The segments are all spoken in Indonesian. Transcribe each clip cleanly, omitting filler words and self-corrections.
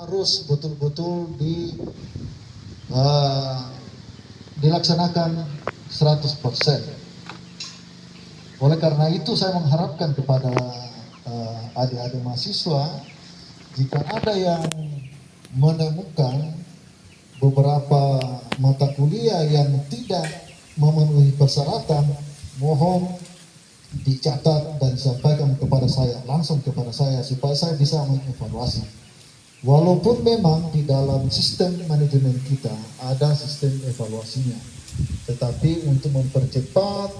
harus betul-betul dilaksanakan 100%. Oleh karena itu saya mengharapkan kepada adik-adik mahasiswa, jika ada yang menemukan beberapa mata kuliah yang tidak memenuhi persyaratan, mohon dicatat dan disampaikan kepada saya, langsung kepada saya, supaya saya bisa mengevaluasi. Walaupun memang di dalam sistem manajemen kita ada sistem evaluasinya, tetapi untuk mempercepat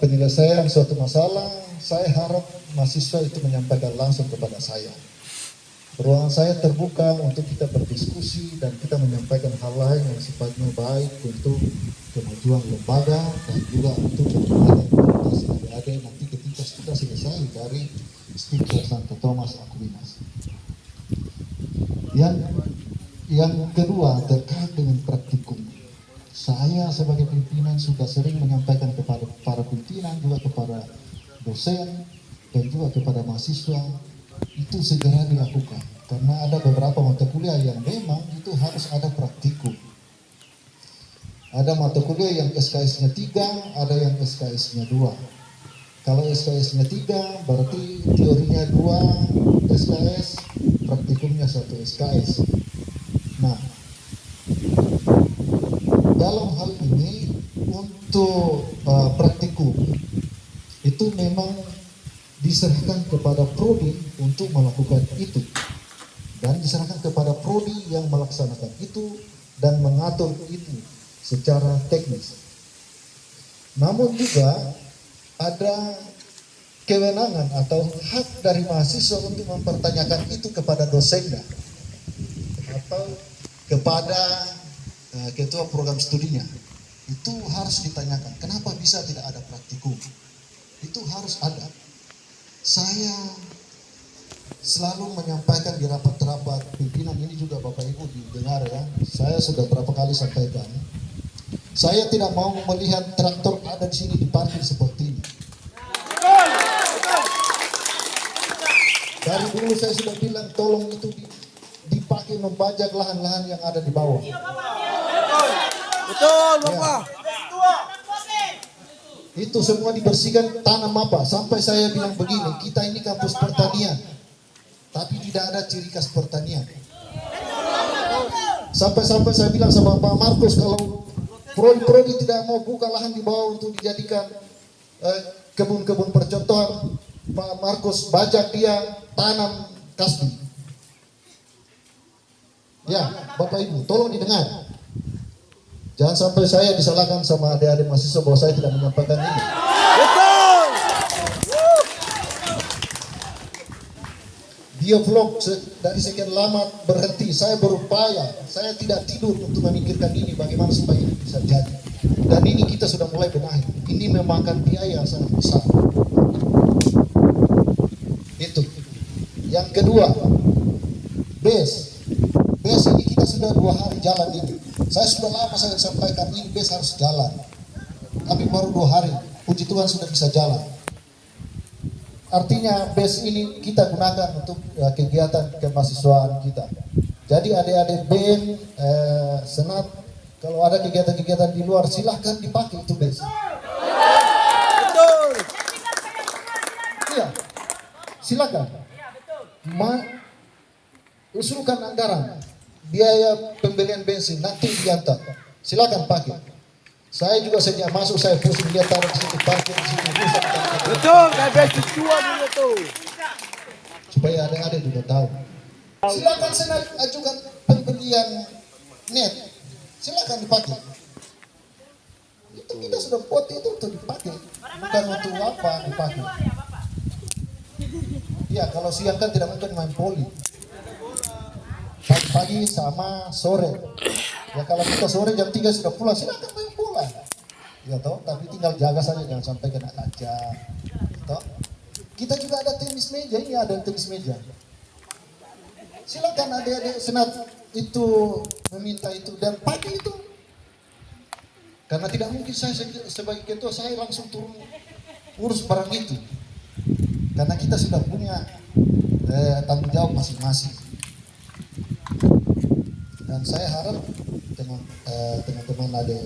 penyelesaian suatu masalah, saya harap mahasiswa itu menyampaikan langsung kepada saya. Ruangan saya terbuka untuk kita berdiskusi dan kita menyampaikan hal lain yang sifatnya baik untuk kemajuan lembaga dan juga untuk kepentingan komunitas adik-adik nanti ketika kita selesai dari studi Santo Thomas Aquinas. Yang kedua terkait dengan praktikum. Saya sebagai pimpinan sudah sering menyampaikan kepada para pimpinan, juga kepada dosen dan juga kepada mahasiswa, itu segera dilakukan karena ada beberapa mata kuliah yang memang itu harus ada praktikum. Ada mata kuliah yang SKS-nya 3, ada yang SKS-nya 2. Kalau SKS-nya 3 berarti teorinya 2 SKS, praktikumnya 1 SKS. Nah, dalam hal ini untuk praktikum itu memang diserahkan kepada prodi untuk melakukan itu dan diserahkan kepada prodi yang melaksanakan itu dan mengatur itu secara teknis. Namun juga ada kewenangan atau hak dari mahasiswa untuk mempertanyakan itu kepada dosennya atau kepada ketua program studinya. Itu harus ditanyakan, kenapa bisa tidak ada praktikum? Itu harus ada. Saya selalu menyampaikan di rapat-rapat pimpinan ini juga Bapak Ibu didengar ya. Saya sudah berapa kali sampaikan. Saya tidak mau melihat traktor ada di sini diparkir seperti ini. Dari dulu saya sudah bilang tolong itu dipakai membajak lahan-lahan yang ada di bawah. Betul, Bapak. Ya. Itu semua dibersihkan, tanam apa? Sampai saya bilang begini, kita ini kampus pertanian, tapi tidak ada ciri khas pertanian. Sampai-sampai saya bilang sama Pak Markus, kalau prodi tidak mau buka lahan di bawah untuk dijadikan kebun-kebun percontohan, Pak Markus bajak dia tanam kasbi. Ya, Bapak Ibu, tolong didengar. Jangan sampai saya disalahkan sama adik-adik mahasiswa bahwa saya tidak menyampaikan ini. Betul. Dia vlog dari sekian lama berhenti. Saya berupaya, saya tidak tidur untuk memikirkan ini bagaimana supaya ini bisa jadi. Dan ini kita sudah mulai benahi. Ini memakan biaya yang sangat besar. Itu. Yang kedua, BES ini kita sudah 2 hari jalan ini. Saya sudah lama saya sampaikan ini BES harus jalan. Tapi baru 2 hari, puji Tuhan sudah bisa jalan. Artinya BES ini kita gunakan untuk kegiatan kemahasiswaan kita. Jadi adik-adik BEM, senat, kalau ada kegiatan-kegiatan di luar silahkan dipakai itu BES. Betul. Iya, silakan. Usulkan anggaran, biaya pembelian bensin nanti diantar. Silakan pakai. Saya juga sejak masuk saya pusing lihat taruh di situ parkir di situ rusak. Betul, kayak besi tua dulu tuh. Supaya adik-adik juga tahu. Silakan senat ajukan pembelian net. Silakan dipakai. Itu kita sudah buat itu untuk dipakai, bukan untuk apa dipakai. Ya kalau siang kan tidak mungkin main poli. Pagi sama sore. Ya kalau kita sore jam 3 sudah pulang, silakan main bola. Ya toh, tapi tinggal jaga saja jangan sampai kena kaca. Toh. Kita juga ada tenis meja, ini ada tenis meja. Silakan adik-adik senat itu meminta itu dan pakai itu. Karena tidak mungkin saya sebagai ketua saya langsung turun urus barang itu. Karena kita sudah punya tanggung jawab masing-masing. Dan saya harap dengan teman-teman ada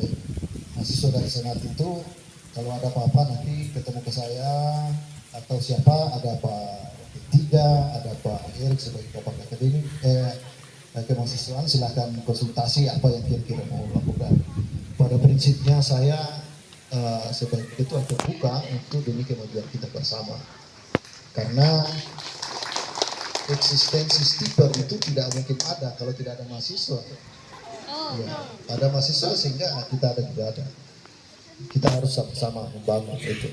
mahasiswa dari senat itu kalau ada apa-apa nanti ketemu ke saya atau siapa, ada Pak Tiga, ada Pak Erik sebagai Bapak Akademik kemahasiswaan, silahkan konsultasi apa yang kira-kira mau lakukan. Pada prinsipnya saya sebagai ketua terbuka untuk demi kemajuan kita bersama. Karena eksistensi stiper itu tidak mungkin ada kalau tidak ada mahasiswa. Ya, ada mahasiswa sehingga kita ada juga ada. Kita harus sama-sama membangun itu.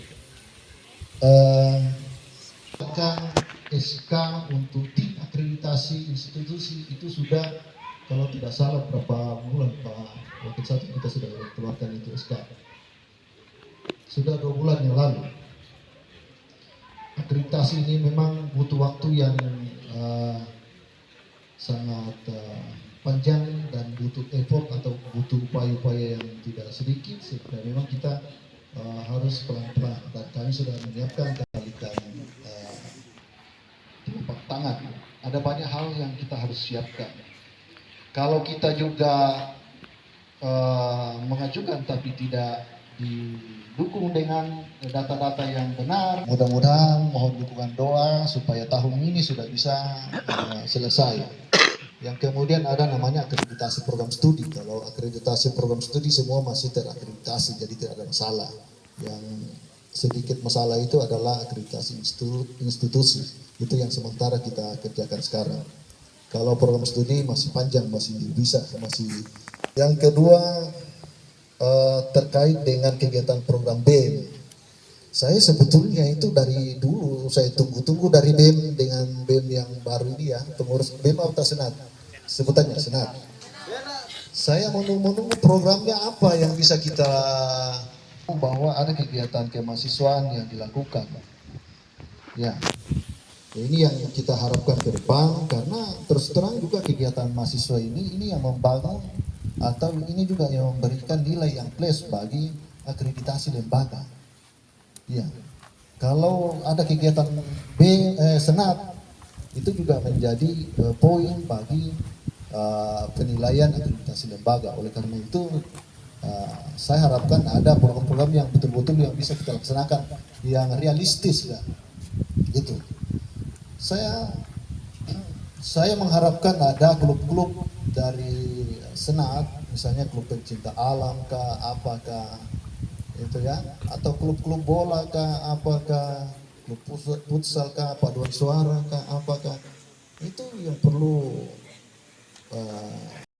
SK untuk tim akreditasi institusi itu sudah, kalau tidak salah berapa bulan Pak Wakil Satu kita sudah keluarkan itu SK. Sudah 2 bulan yang lalu. Akreditasi ini memang butuh waktu yang sangat panjang dan butuh effort atau butuh upaya-upaya yang tidak sedikit, sehingga memang kita harus pelan-pelan, dan kami sudah menyiapkan kembalikan telapak tangan. Ada banyak hal yang kita harus siapkan. Kalau kita juga mengajukan tapi tidak didukung dengan data-data yang benar, mudah-mudahan mohon dukungan doa supaya tahun ini sudah bisa selesai. Yang kemudian ada namanya akreditasi program studi. Kalau akreditasi program studi semua masih terakreditasi, jadi tidak ada masalah. Yang sedikit masalah itu adalah akreditasi institusi. Itu yang sementara kita kerjakan sekarang. Kalau program studi masih panjang, masih bisa, masih. Yang kedua terkait dengan kegiatan program BEM. Saya sebetulnya itu dari dulu saya tunggu-tunggu dari BEM dengan BEM yang baru ini ya, pengurus BEM atau senat, sebutannya senat. Saya menunggu programnya apa yang bisa kita, bahwa ada kegiatan kemahasiswaan yang dilakukan. Ya, ini yang kita harapkan ke depan, karena terus terang juga kegiatan mahasiswa ini yang membangun atau ini juga yang memberikan nilai yang plus bagi akreditasi lembaga. Ya, kalau ada kegiatan senat itu juga menjadi poin bagi penilaian akreditasi lembaga. Oleh karena itu saya harapkan ada program-program yang betul-betul yang bisa kita laksanakan, yang realistis ya. Gitu. Saya mengharapkan ada klub-klub dari senat, misalnya klub pencinta alam kah, apakah itu ya, atau klub-klub bola kah, apakah klub futsal kah, paduan suara kah, apakah itu yang perlu